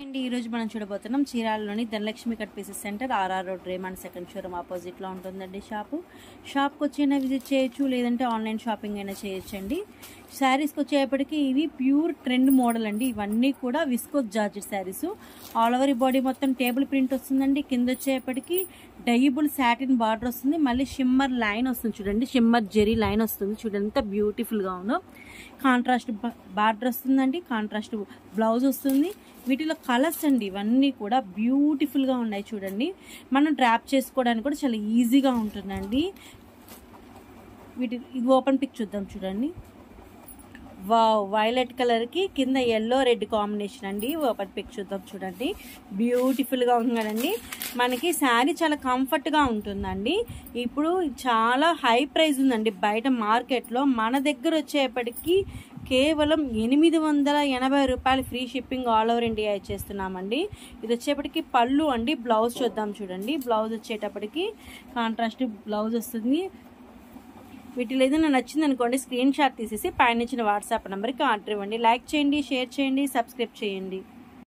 అండి ఈ రోజు మనం చూడబోతున్నాం చీరాలలోని Dhanalakshmi cut pieces centre RR road Raymond second showroom ఆపోజిట్లో ఉంటుందండి షాప్కి వచ్చైనా విజిట్ చేయొచ్చు, లేదంటే ఆన్లైన్ షాపింగ్ అయినా చేయొచ్చండి. శారీస్కి వచ్చేప్పటికి ఇవి ప్యూర్ ట్రెండ్ మోడల్ అండి. ఇవన్నీ కూడా viscose georgette saris. All over body మొత్తం టేబుల్ ప్రింట్ వస్తుందండి. కింద వచ్చేప్పటికి డైబుల్ సాటిన్ బార్డర్ వస్తుంది, మళ్ళీ షిమ్మర్ లైన్ వస్తుంది చూడండి, షిమ్మర్ జెరీ లైన్ వస్తుంది చూడండి, ఎంత బ్యూటిఫుల్గా ఉందో. కాంట్రాస్ట్ బార్డర్ వస్తుందండి, కాంట్రాస్ట్ బ్లౌజ్ వస్తుంది. వీటిలో కలర్స్ అండి ఇవన్నీ కూడా బ్యూటిఫుల్గా ఉన్నాయి చూడండి. మనం డ్రాప్ చేసుకోవడానికి కూడా చాలా ఈజీగా ఉంటుందండి. ఇది ఓపెన్ పిక్ చూద్దాం చూడండి. వావ్, వైలెట్ కలర్కి కింద ఎల్లో రెడ్ కాంబినేషన్ అండి. ఓపెన్ పిక్ చూద్దాం చూడండి, బ్యూటిఫుల్గా ఉంది కదండి. మనకి శారీ చాలా కంఫర్ట్గా ఉంటుందండి. ఇప్పుడు చాలా హై ప్రైస్ ఉందండి బయట మార్కెట్లో. మన దగ్గర వచ్చేప్పటికి కేవలం 880 రూపాయలు free shipping all over India ఇచ్చేస్తున్నామండి. ఇది వచ్చేప్పటికి పళ్ళు అండి. బ్లౌజ్ చూద్దాం చూడండి. బ్లౌజ్ వచ్చేటప్పటికి కాంట్రాస్ట్ బ్లౌజ్ వస్తుంది. వీటిలో ఏదైనా నచ్చింది అనుకోండి, స్క్రీన్ షాట్ తీసేసి పైన ఇచ్చిన వాట్సాప్ నెంబర్కి ఆర్డర్ ఇవ్వండి. లైక్ చేయండి, షేర్ చేయండి, సబ్స్క్రైబ్ చేయండి.